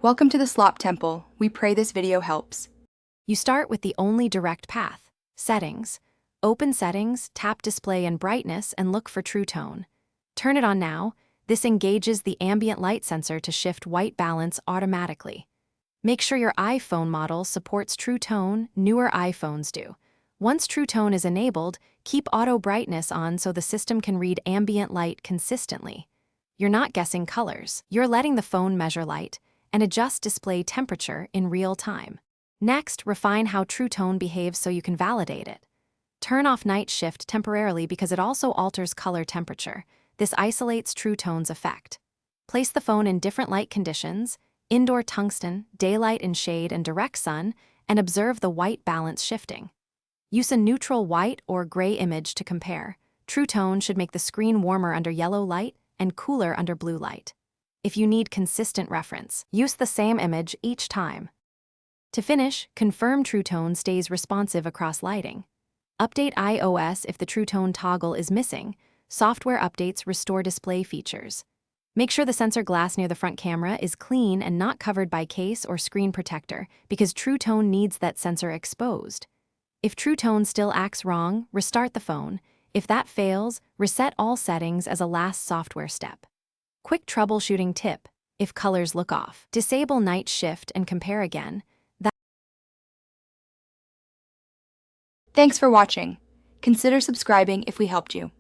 Welcome to the Slop Temple. We pray this video helps. You start with the only direct path, Settings. Open Settings, tap Display and Brightness, and look for True Tone. Turn it on now. This engages the ambient light sensor to shift white balance automatically. Make sure your iPhone model supports True Tone. Newer iPhones do. Once True Tone is enabled, keep Auto Brightness on so the system can read ambient light consistently. You're not guessing colors. You're letting the phone measure light and adjust display temperature in real time. Next, refine how True Tone behaves so you can validate it. Turn off Night Shift temporarily because it also alters color temperature. This isolates True Tone's effect. Place the phone in different light conditions, indoor tungsten, daylight and shade, and direct sun, and observe the white balance shifting. Use a neutral white or gray image to compare. True Tone should make the screen warmer under yellow light and cooler under blue light. If you need consistent reference, use the same image each time. To finish, confirm True Tone stays responsive across lighting. Update iOS if the True Tone toggle is missing. Software updates restore display features. Make sure the sensor glass near the front camera is clean and not covered by case or screen protector because True Tone needs that sensor exposed. If True Tone still acts wrong, restart the phone. If that fails, reset all settings as a last software step. Quick troubleshooting tip: if colors look off, disable Night Shift and compare again. Thanks for watching. Consider subscribing if we helped you.